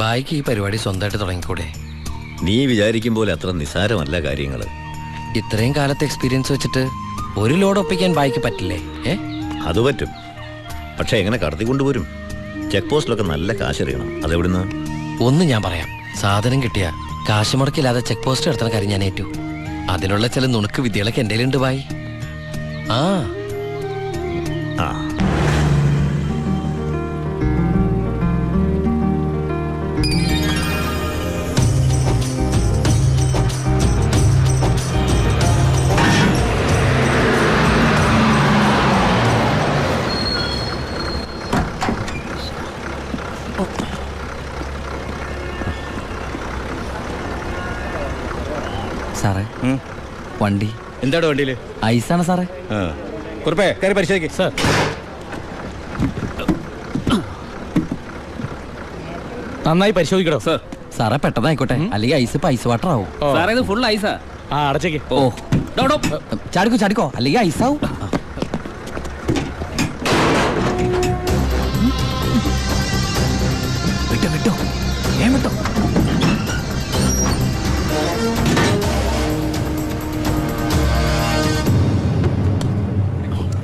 ബായിക്ക് ഈ പരിപാടി സ്വന്തമായിട്ട് തുടങ്ങിക്കൂടെ? നീ വിചാരിക്കും പോലെ അത്ര നിസാരമല്ല കാര്യങ്ങൾ. ഇത്രയും കാലത്തെ എക്സ്പീരിയൻസ് വെച്ചിട്ട് ഒരു ലോഡ് ഒപ്പിക്കാൻ ബായിക്ക് പറ്റില്ലേ? അത് പറ്റും, പക്ഷെ എങ്ങനെ കടത്തിക്കൊണ്ടുവരും? ചെക്ക് പോസ്റ്റിലൊക്കെ നല്ല കാശറിയണം. അതെവിടുന്ന്? ഒന്ന് ഞാൻ പറയാം, സാധനം കിട്ടിയ കാശ് മുടക്കില്ലാതെ ചെക്ക് പോസ്റ്റ് എടുത്തുന്ന കാര്യം ഞാൻ ഏറ്റു. അതിനുള്ള ചില നുണുക്ക് വിദ്യകളൊക്കെ എൻ്റെ ഉണ്ട് ബായി. ആ ആ സാറേ, വണ്ടി എന്താണ് വണ്ടിയിൽ? ഐസാണ് സാറേ. കുറിപ്പേ കയറി പരിശോധിക്കും സാർ. നന്നായി പരിശോധിക്കണോ സാർ? സാറേ പെട്ടെന്നായിക്കോട്ടെ, അല്ലെങ്കിൽ ഐസ് ഇപ്പൊ ഐസ് വാട്ടർ ആവും. സാറേ ഇത് ഫുൾ ഐസാ. ആ അടച്ചേക്ക്. ഓ ചാടിക്കോ ചാടിക്കോ, അല്ലെങ്കിൽ ഐസാവും. വിട്ടോ വിട്ടോ, ഏ വിട്ടോ.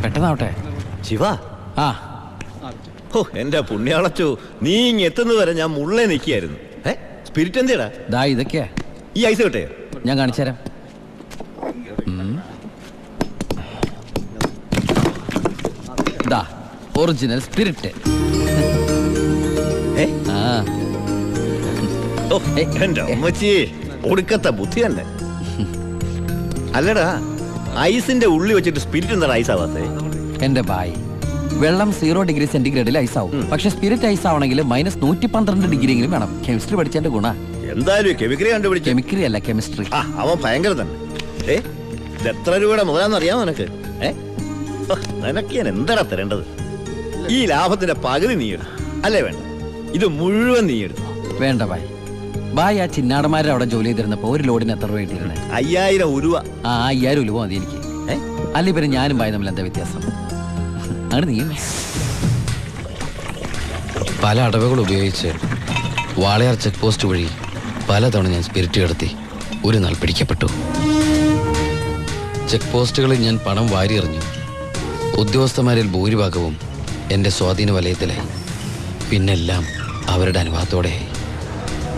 പെട്ടെന്നാവട്ടെ. ശിവ, ആ ഓ എന്റെ പുണ്യാളച്ചോ, നീ ഇങ്ങ് എത്തുന്നത് വരെ ഞാൻ മുള്ളേ നിൽക്കുകയായിരുന്നു. സ്പിരിറ്റ് എന്തിയടാ? ദാ ഇതൊക്കെയാ. ഈ ഐസ് കിട്ടേ? ഞാൻ കാണിച്ചുതരാം. ദാ ഒറിജിനൽ സ്പിരിറ്റ്. ആ ഓ എന്റെ അമ്മച്ചി, ഒടുക്കത്തെ ബുദ്ധി തന്നെ. അല്ലടാ, ഐസിന്റെ ഉള്ളി വെച്ചിട്ട് സ്പിരിറ്റ് എന്താണ് ഐസ് ആവാത്തേ? എന്റെ ബായ്, വെള്ളം 0 ഡിഗ്രി സെന്റിഗ്രേഡിൽ ഐസ് ആവും. പക്ഷെ സ്പിരിറ്റ് ഐസ് ആവണമെങ്കിൽ -112 ഡിഗ്രി എങ്കിലും വേണം. കെമിസ്ട്രി പഠിച്ചതിന്റെ ഗുണ. എന്തായാലും കെമിക്കറി കണ്ടുപിടിച്ചു. കെമിക്കറി അല്ല, കെമിസ്ട്രി. അവൻ ഭയങ്കര തന്നെ. ഇത് എത്ര രൂപയുടെ മുതലാന്ന് അറിയാമോ നിനക്ക്? നിനക്ക് ഞാൻ എന്താടാ തരേണ്ടത്? ഈ ലാഭത്തിന്റെ പകുതി നീ എടുത്തു അല്ലേ? വേണ്ട, ഇത് മുഴുവൻ നീ എടുത്തു. വേണ്ട ബായ്. ബായ്, ആ ചിന്നാടന്മാരെ അവിടെ ജോലി ചെയ്തിരുന്നപ്പോ ഒരു ലോഡിന് എത്ര രൂപ കിട്ടിയിരുന്നത്? 5000 ഉരുവ. ആ 5000 രൂപ മതി എനിക്ക്. അല്ല പിന്നെ ഞാനും ബായ് തമ്മിൽ എന്താ വ്യത്യാസം? അങ്ങനെ നീ പല അടവുകൾ ഉപയോഗിച്ച് വാളയാർ ചെക്ക് പോസ്റ്റ് വഴി പലതവണ ഞാൻ സ്പിരിറ്റ് കടത്തി ഒരു നാൾ പിടിക്കപ്പെട്ടു. ചെക്ക് പോസ്റ്റുകളിൽ ഞാൻ പണം വാരിയെറിഞ്ഞു. ഉദ്യോഗസ്ഥന്മാരിൽ ഭൂരിഭാഗവും എൻ്റെ സ്വാധീന വലയത്തിലായി. പിന്നെല്ലാം അവരുടെ അനുവാദത്തോടെയായി.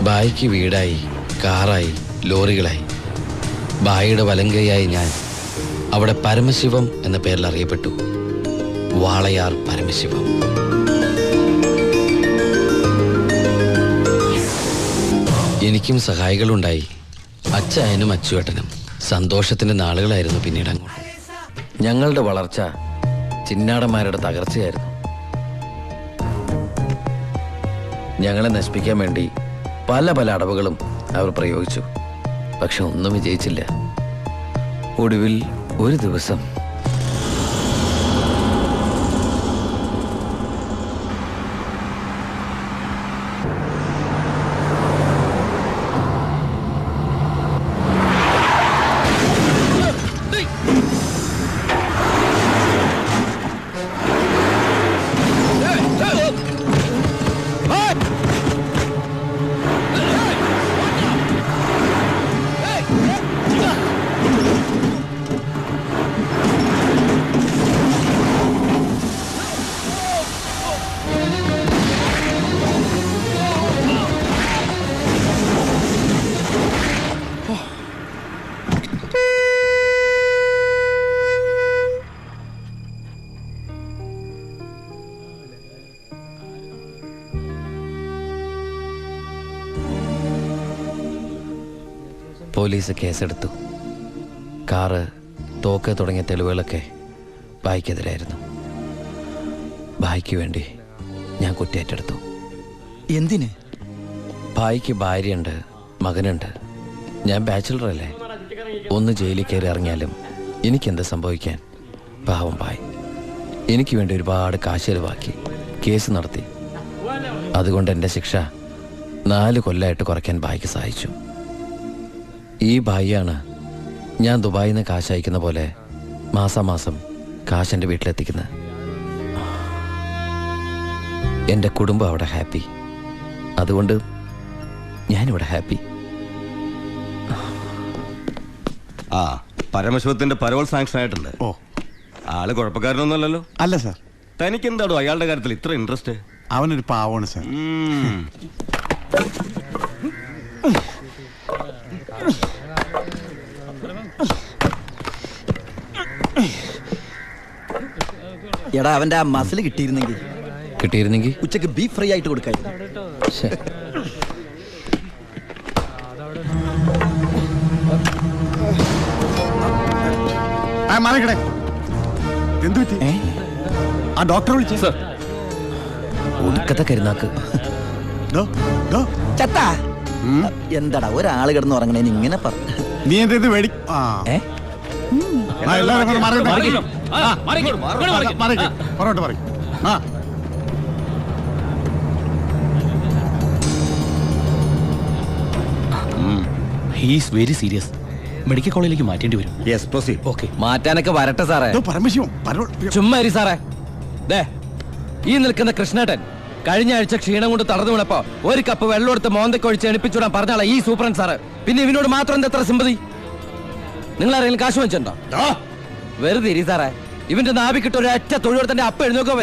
ബായിക്ക് വീടായി, കാറായി, ലോറികളായി. ബായിയുടെ വലങ്കയായി ഞാൻ അവിടെ പരമശിവം എന്ന പേരിൽ അറിയപ്പെട്ടു. വാളയാർ പരമശിവം. എനിക്കും സഹായികളുണ്ടായി. അച്ചായനും അച്ചുവേട്ടനും. സന്തോഷത്തിന്റെ നാളുകളായിരുന്നു പിന്നീട് അങ്ങോട്ട്. ഞങ്ങളുടെ വളർച്ച ചിന്നാടന്മാരുടെ തകർച്ചയായിരുന്നു. ഞങ്ങളെ നശിപ്പിക്കാൻ വേണ്ടി പല പല അടവുകളും അവർ പ്രയോഗിച്ചു. പക്ഷെ ഒന്നും വിജയിച്ചില്ല. ഒടുവിൽ ഒരു ദിവസം പോലീസ് കേസെടുത്തു. കാറ്, തോക്ക് തുടങ്ങിയ തെളിവുകളൊക്കെ ബായിക്കെതിരായിരുന്നു. ബായിക്ക് വേണ്ടി ഞാൻ കുറ്റേറ്റെടുത്തു. എന്തിന്? ബായിക്ക് ഭാര്യയുണ്ട്, മകനുണ്ട്. ഞാൻ ബാച്ചിലറല്ലേ. ഒന്ന് ജയിലിൽ കയറി ഇറങ്ങിയാലും എനിക്കെന്ത് സംഭവിക്കാൻ? പാവം ബായ് എനിക്ക് വേണ്ടി ഒരുപാട് കാശ് ചെലവാക്കി കേസ് നടത്തി. അതുകൊണ്ട് എൻ്റെ ശിക്ഷ 4 കൊല്ലമായിട്ട് കുറയ്ക്കാൻ ബായിക്ക് സഹായിച്ചു. ഈ ബായിയാണ് ഞാൻ ദുബായിൽ നിന്ന് കാശ് അയക്കുന്ന പോലെ മാസാമാസം കാശ് എൻ്റെ വീട്ടിലെത്തിക്കുന്നത്. എൻ്റെ കുടുംബം അവിടെ ഹാപ്പി. അതുകൊണ്ട് ഞാനിവിടെ ഹാപ്പി. ആ പരമശിവത്തിന്റെ പരോൾ സാങ്ഷൻ ആയിട്ടുണ്ട്. ഓ ആള് കുഴപ്പക്കാരനൊന്നുമല്ലല്ലോ. അല്ല സാർ, തനിക്ക് എന്താണോ അയാളുടെ കാര്യത്തിൽ ഇത്ര ഇൻട്രസ്റ്റ്? അവനൊരു പാവമാണ് സാർ. എടാ അവന്റെ ആ മസിൽ കിട്ടിയിരുന്നെങ്കിൽ ഉച്ചക്ക് ബീഫ് ഫ്രൈ ആയിട്ട് കൊടുക്കായിരുന്നു. മാറിക്കടേ, എന്തു പറ്റി? ആ ഡോക്ടറെ വിളിച്ചു സാർ. ഒടുക്കത്തെ കരുനാക്ക്. ചത്താ എന്താടാ ഒരാള് കിടന്ന് ഉറങ്ങണേന് ഇങ്ങനെ പറഞ്ഞു. നീ എന്താ ഇത് വേടി? എല്ലാവരും കൂടെ പുറകോട്ട് പറയും. He's very serious. മെഡിക്കൽ കോളേജിലേക്ക് മാറ്റേണ്ടി വരും. Yes proceed. ഓക്കെ. മാറ്റാനൊക്കെ വരട്ടെ സാറേ. പരമശിവം ചുമ്മാ ഇരി സാറേ. ദേ ഈ നിൽക്കുന്ന കൃഷ്ണേട്ടൻ കഴിഞ്ഞ ആഴ്ച ക്ഷീണം കൊണ്ട് തളർന്നു വീണപ്പോ ഒരു കപ്പ് വെള്ളം എടുത്ത് മോന്തക്കൊഴിച്ച് എണിപ്പിച്ചുവിടാൻ പറഞ്ഞാളാ ഈ സൂപ്രണ്ട് സാറ്. പിന്നെ ഇവനോട് മാത്രം എന്താ എത്ര സിമ്പതി? നിങ്ങൾ ആരെങ്കിലും കാശ് വെച്ചിട്ടുണ്ടോ? വെറുതെ ഇരി സാറേ. ഇവന്റെ നാവിക്കിട്ട് ഒരു ഒറ്റ തൊഴിലെടുത്തന്റെ അപ്പ എഴുന്നോക്കോ.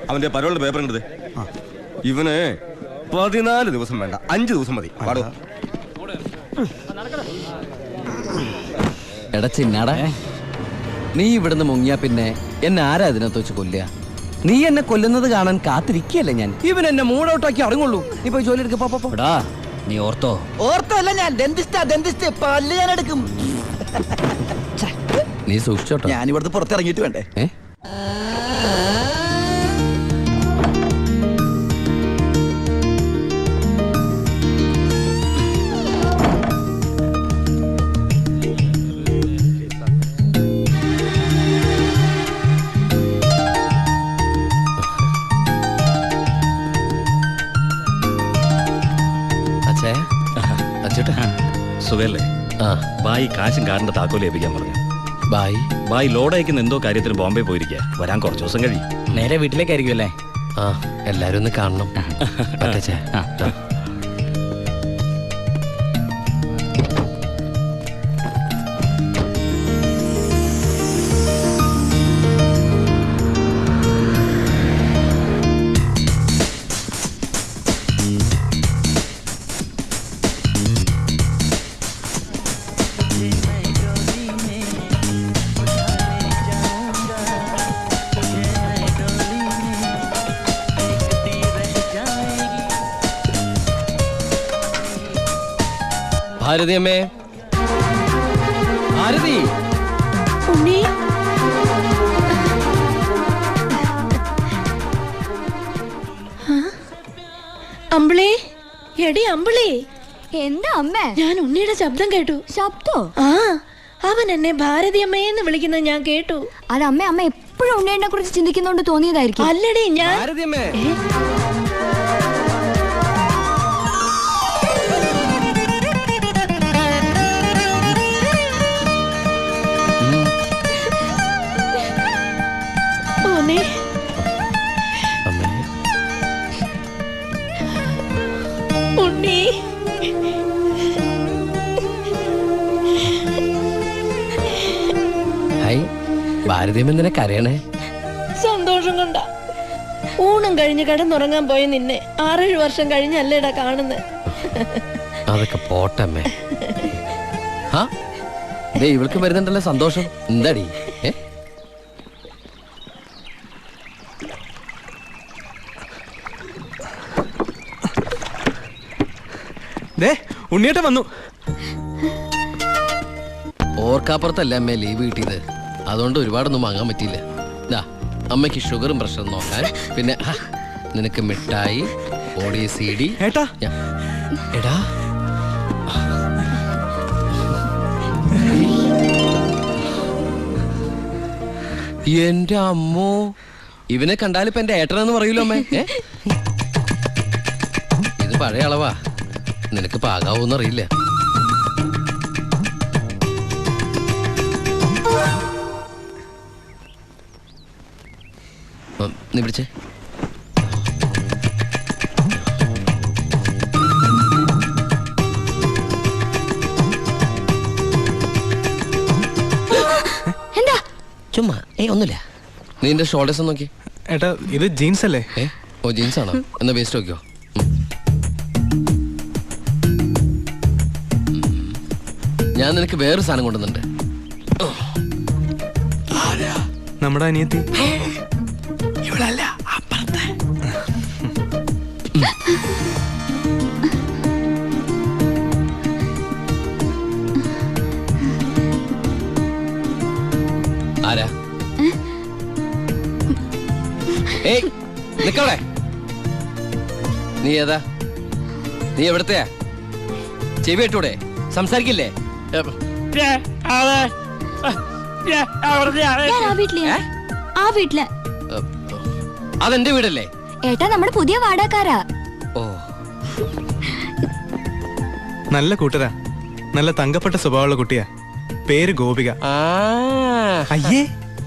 അവന്റെ പരോളിന്റെ പേപ്പർ കണ്ടത്. ഇവന് 14 ദിവസം വേണ്ട, 5 ദിവസം മതി. പാടോ. എടാ ചിന്നാടാ, നീ ഇവിടുന്ന് മുങ്ങിയാ പിന്നെ എന്നെ ആരാ അതിനകത്ത് വെച്ച് കൊല്ലുക? നീ എന്നെ കൊല്ലുന്നത് കാണാൻ കാത്തിരിക്കല്ലേ ഞാൻ. ഇവൻ എന്നെ മൂടൗട്ടാക്കി അടങ്ങുള്ളൂ. നീ പോയി ജോലി എടുക്കടാ. നീ ഓർത്തോ? ഓർത്തല്ല ഞാൻ ഡെന്റിസ്റ്റ് പല്ല് ഞാൻ എടുക്കും. നീ സൂക്ഷിച്ചോട്ടോ. ഞാൻ ഇവിടുന്ന് പുറത്തിറങ്ങിയിട്ട് വേണ്ടേ? സുഖല്ലേ? ബായി കാശും കാറിന്റെ താക്കോല് ഏൽപ്പിക്കാൻ പറഞ്ഞു. ബായി ലോഡ് അയക്കുന്ന എന്തോ കാര്യത്തിന് ബോംബെ പോയിരിക്കുക. വരാൻ കുറച്ച് ദിവസം കഴിയും. നേരെ വീട്ടിലേക്കായിരിക്കും അല്ലേ? എല്ലാരും ഒന്ന് കാണണം. ഭാരതി അമ്മേ, ഭാരതി. ഉണ്ണി, അമ്പിളി, എടി അമ്പിളി. എന്താ അമ്മേ? ഞാൻ ഉണ്ണിയുടെ ശബ്ദം കേട്ടു. ശബ്ദോ? ആ, അവൻ എന്നെ ഭാരതി അമ്മയെന്ന് വിളിക്കുന്നത് ഞാൻ കേട്ടു. അത് അമ്മ എപ്പോഴും ഉണ്ണിയെ കുറിച്ച് ചിന്തിക്കുന്നോണ്ട് തോന്നിയതായിരിക്കും. അല്ലടി ഞാൻ. ഭാരതി അമ്മേ. ഉണ്ണി, ഹായ്. ഭാരതി അമ്മ എന്തിനാ കരയണേ? സന്തോഷം കൊണ്ട. ഊണം കഴിഞ്ഞ് കിടന്നുറങ്ങാൻ പോയ നിന്നെ 6-7 വർഷം കഴിഞ്ഞല്ലേടാ കാണുന്നത്. അതൊക്കെ പോട്ടമ്മേ. ഇവൾക്ക് വരുന്നുണ്ടല്ലോ സന്തോഷം. എന്താടി? ഉണ്ണിയേട്ടൻ വന്നു. ഓർക്കാപ്പുറത്തല്ലേ അമ്മേ ലീവ് കിട്ടിയത്. അതുകൊണ്ട് ഒരുപാടൊന്നും വാങ്ങാൻ പറ്റിയില്ല. അമ്മയ്ക്ക് ഷുഗറും പ്രഷറും നോക്കാൻ, പിന്നെ നിനക്ക് മിഠായി, ഓഡിയോ CD. ഏട്ടാ എടാ, എന്റെ അമ്മോ, ഇവനെ കണ്ടാലിപ്പോ എന്റെ ഏട്ടനെന്ന് പറയൂലോ അമ്മേ. ഇത് പഴയ അളവാ, നിനക്ക് പാകാവൂന്നറിയില്ല. നീ പിടിച്ചേ. എന്താ? ചുമ്മാ ഒന്നുമില്ല. നീ എന്റെ ഷോൾഡേഴ്സ് നോക്കി. ഏട്ടാ ഇത് ജീൻസ് അല്ലേ? ഓ ജീൻസ് ആണോ? എന്നാ വേസ്റ്റ് നോക്കിയോ. ഞാൻ നിനക്ക് വേറൊരു സാധനം കൊണ്ടുവന്നുണ്ട്. നമ്മുടെ അനിയത്തി. ഇവളല്ല, അപ്പുറത്തെ. ആരാ? ഏയ് നിക്കവിടെ. നീ ഏതാ? നീ എവിടത്തെയാ? ചെവി ഇട്ടൂടെ? സംസാരിക്കില്ലേ? ഞാൻ ആ വീട്ടിലെ. ആ വീട്ടിലെ. അതെന്റെ വീടല്ലേ? ഏട്ടാ നമ്മുടെ പുതിയ വാടകക്കാരാ. ഓ നല്ല കൂട്ടരാ. നല്ല തങ്കപ്പെട്ട സ്വഭാവമുള്ള കുട്ടിയാ. പേര് ഗോപിക. അയ്യേ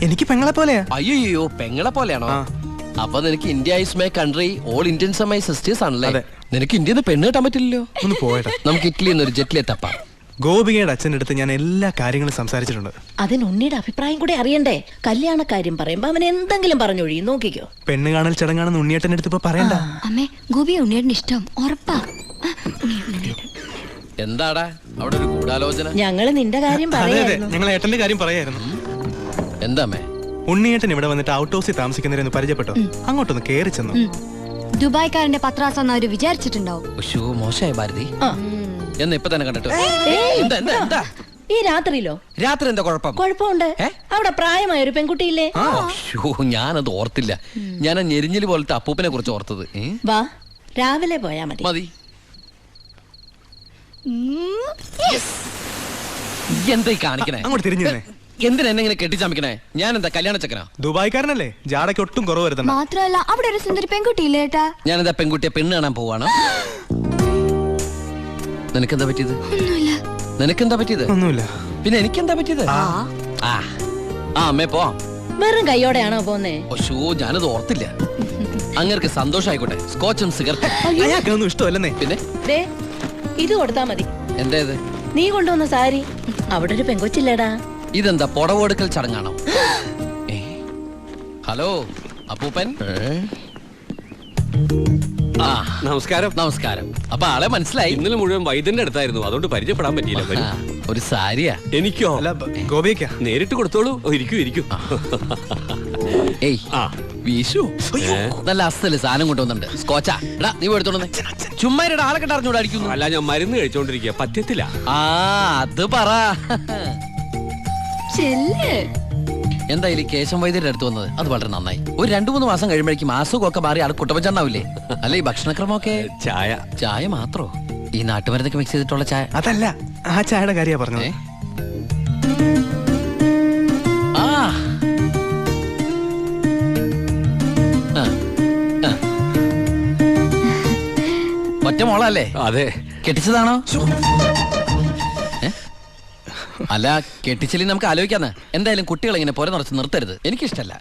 എനിക്ക് പെങ്ങളെ പോലെയാ. അയ്യോ പെങ്ങളെ പോലെയാണോ? അപ്പൊ നിനക്ക് India is my country, all Indians are my sisters ആണല്ലേ? നിനക്ക് ഇന്ത്യയിൽ നിന്ന് പെണ്ണ് കിട്ടാൻ പറ്റില്ലല്ലോ. ഒന്ന് പോയടാ. നമുക്ക് ഇറ്റലിയിൽ നിന്ന് ഒരു ജെറ്റിലെ തപ്പാം. ഗോപികയുടെ അച്ഛൻ്റെ അടുത്ത് ഞാൻ എല്ലാ കാര്യങ്ങളും സംസാരിച്ചിട്ടുണ്ട്. അതിന് ഉണ്ണിയുടെ അഭിപ്രായം കൂടെ അറിയണ്ടേ? കല്യാണ കാര്യം പറയുമ്പോ അവൻ എന്തെങ്കിലും പറഞ്ഞൊഴിയും. നോക്കിക്കോ. പെണ്ണ് കാണൽ ചടങ്ങാണെന്ന് ഉണ്ണിയേട്ടൻ്റെ അടുത്ത് ഇപ്പൊ പറയണ്ട. അമ്മേ ഗോപി ഉണ്ണിയേട്ടന് ഇഷ്ടം ഉറപ്പാ. എന്താടാ അവിടെ ഒരു ഗൂഢാലോചന? ഞങ്ങള് നിന്റെ കാര്യം അതെ അതെ പറയായിരുന്നു. ഞങ്ങൾ ഏട്ടന്റെ കാര്യം പറയായിരുന്നു. എന്താമേ? ഉണ്ണിയേട്ടൻ ഇവിടെ വന്നിട്ട് ഔട്ട് ഹൗസിൽ താമസിക്കുന്നവരെന്ന് പരിചയപ്പെട്ടോ. അങ്ങോട്ടൊന്ന് കേറി ചെന്നു. ദുബായ്ക്കാരന്റെ പത്രാസെന്ന് അവര് വിചാരിച്ചിട്ടുണ്ടാവും. മോശമായ ഭാരതി. എന്ന് ഇപ്പൊ തന്നെ കണ്ടിട്ട്. എന്താ എന്താ എന്താ? ഈ രാത്രിയിലോ? രാത്രി എന്താ കുഴപ്പം? കുഴപ്പമുണ്ട്. അവിടെ പ്രായമായ ഒരു പെൺകുട്ടിയില്ലേ? ഞാനത് ഓർത്തില്ല. ഞാൻ ആ ഞെരിഞ്ഞില് പോലത്തെ അപ്പൂപ്പനെ കുറിച്ച് ഓർത്തത്. വാ രാവിലെ പോയാ മതി. മതി. എന്തായി കാണിക്കണേ? അങ്ങോട്ട് തിരിഞ്ഞു തന്നെ. എന്തിനാ എന്നെ ഇങ്ങനെ കെട്ടിച്ചമിക്കണേ? ഞാൻ എന്താ കല്യാണ ചക്കനാ? ദുബായ്ക്കാരനല്ലേ, ജാടയ്ക്ക് ഒട്ടും കുറവ് വരുത്തണം. മാത്രമല്ല അവിടെ ഒരു സുന്ദരി പെൺകുട്ടിയില്ലേ ഏട്ടാ? ഞാൻ എന്താ പെൺകുട്ടിയെ പെണ്ണ് കാണാൻ പോവാണ്? നിനക്കെന്താ പറ്റിയത്? നിനക്കെന്താ പറ്റിയത്? ഒന്നുമില്ല. പിന്നെ എനിക്കെന്താ പറ്റിയത്? അമ്മേ പോ. വെറും കൈയോടെയാണോ പോന്നേ? ഞാനത് ഓർത്തില്ല. അങ്ങർക്ക് സന്തോഷായിക്കോട്ടെ. സ്കോച്ചും സിഗരറ്റും അയാൾക്കൊന്നും ഇഷ്ടമല്ലെന്നേ. പിന്നെ ദേ ഇത് കൊടുത്താ മതി. എന്താ ഇത്? നീ കൊണ്ടുവന്ന സാരി. അവിടെ ഒരു പെങ്കൊച്ചില്ലേടാ. ഇതെന്താ പുടവെടുക്കൽ ചടങ്ങാണോ? ഹലോ അപ്പൂപ്പൻ. നമസ്കാരം. നമസ്കാരം. അപ്പൊ ആളെ മനസ്സിലായി. ഇന്നലെ മുഴുവൻ വൈദ്യന്റെ അടുത്തായിരുന്നു, അതുകൊണ്ട് പരിചയപ്പെടാൻ പറ്റിയില്ല. ഒരു സാരിയാ? എനിക്കോ? അല്ല ഗോപിക നേരിട്ട് കൊടുത്തോളൂ. ഇരിക്കൂ ഇരിക്കൂ. ഏയ് വീശു. നല്ല അസ്ഥല് സാധനം കൊണ്ടുവന്നുണ്ട്. സ്കോച്ചാ. എടാ നീ എടുത്തോണ്ടേ. ചുമ്മാ ആളെ കെട്ട് അറിഞ്ഞൂടെ അടിക്കുന്നു. അല്ല ഞാൻ മരുന്ന് കഴിച്ചോണ്ടിരിക്കുക, പറ്റത്തില്ല. അത് പറ. എന്തായാലും കേശം വൈദ്യരുടെ അടുത്ത് വന്നത് അത് വളരെ നന്നായി. ഒരു 2-3 മാസം കഴിയുമ്പോഴേക്കും അസുഖമൊക്കെ മാറി ആൾ കുട്ടപ്പച്ചണ്ണാവില്ലേ? അല്ല ഈ ഭക്ഷണക്രമമൊക്കെ? ചായ മാത്രോ? ഈ നാട്ടുമരുന്നൊക്കെ മിക്സ് ചെയ്തിട്ടുള്ള ചായ? അതല്ല, ആ ചായയുടെ കാര്യ പറഞ്ഞത്. ഒറ്റ മോളല്ലേ? അതെ. കെട്ടിച്ചതാണോ? അല്ല കെട്ടിച്ചില്ലേ നമുക്ക് ആലോചിക്കാന്ന്. എന്തായാലും കുട്ടികൾ ഇങ്ങനെ പുര നിറച്ച് നിർത്തരുത്. എനിക്കിഷ്ടല്ല.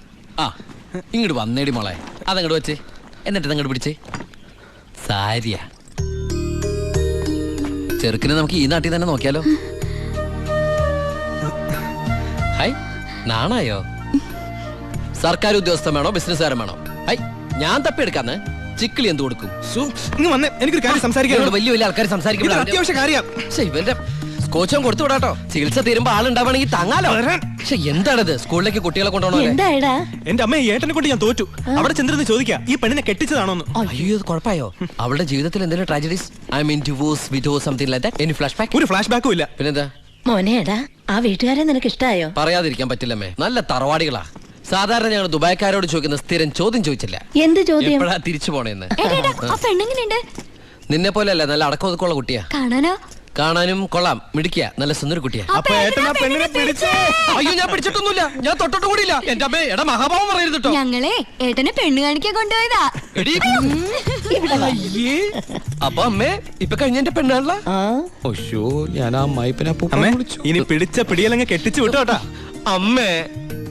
ഇങ്ങോട്ട് വന്നേടി മോളെ. അതങ്ങോട്ട് വെച്ചേ. എന്നിട്ട് അങ്ങോട്ട് പിടിച്ചേ. സാരിയാ. ചെറുക്കിനെ നമുക്ക് ഈ നാട്ടിൽ തന്നെ നോക്കിയാലോ? ഹായ് നാണായോ? സർക്കാർ ഉദ്യോഗസ്ഥൻ വേണോ ബിസിനസ്സുകാരൻ വേണോ? ഹൈ ഞാൻ തപ്പിയെടുക്കാന്ന്. ചിക്കിളി എന്ത് കൊടുക്കും? എനിക്കൊരു കാര്യം സംസാരിക്കാൻ. വലിയ വലിയ ആൾക്കാർ സംസാരിക്കുമ്പോൾ അത്യാവശ്യ കാര്യം. ഇവന്റെ സ്കോച്ചും കൊടുത്തു വിടാട്ടോ. ചികിത്സ തീരുമ്പോ ആളുണ്ടാവണമെങ്കിൽ താങ്ങാലോ. പക്ഷെ എന്താണത്? സ്കൂളിലേക്ക് കുട്ടികളെ കൊണ്ടുപോകണോ? എന്തായടാ? എന്റെ അമ്മ ഏട്ടനെ കൊണ്ട് ഞാൻ തോറ്റു. അവിടെ ചെന്നിരുന്ന് ചോദിക്കാ ഈ പെണ്ണിനെ കെട്ടിച്ചതാണോന്ന്. അയ്യോ ഇത് കുഴപ്പമായോ? അവളുടെ ജീവിതത്തിൽ എന്തെങ്കിലും tragedies? I mean divorce, widow, something like that? Any flash back? ഒരു ഫ്ലാഷ് ബാക്കും ഇല്ല. പിന്നെന്താ? മോനേടാ ആ വീട്ടുകാരെ നിനക്ക് ഇഷ്ടായോ? പറയാതിരിക്കാൻ പറ്റില്ലമ്മേ. നല്ല തറവാടികളാ. സാധാരണ ഞങ്ങൾ ദുബായ്ക്കാരോട് ചോദിക്കുന്ന സ്ഥിരം ചോദ്യം ചോദിച്ചില്ല. എന്ത് ചോദ്യം? എപ്പോഴാ തിരിച്ചു പോണേന്ന്. നിന്നെ പോലെ അല്ല, നല്ല അടക്കമൊതുക്കുള്ള കുട്ടിയാ. കാണാനോ? കാണാനും കൊള്ളാം. മിടിക്കുക. നല്ല സുന്ദര കുട്ടിയാ. അയ്യോ ഞാൻ പിടിച്ചിട്ടൊന്നുമില്ല. ഞാൻ തൊട്ടോട്ടും കൂടിയില്ല. എന്റെ അമ്മേ എടാ മഹാഭാവം പറയരുത് കേട്ടോ. ഞങ്ങളെ ഏട്ടനെ പെണ്ണ് കാണിക്കാൻ കൊണ്ടുപോയതാ. അപ്പൊ അമ്മേ ഇപ്പൊ കഴിഞ്ഞ എന്റെ പെണ്ണാണല്ലോ. ഞാൻ ആ മൈപ്പിനെ ഇനി പിടിച്ച പിടിയലങ്ങ് കെട്ടിച്ചു വിട്ടോട്ടാ. അമ്മേ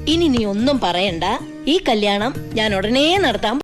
ഇനി നീ ഒന്നും പറയണ്ട. ഈ കല്യാണം ഞാൻ ഉടനെ നടത്താൻ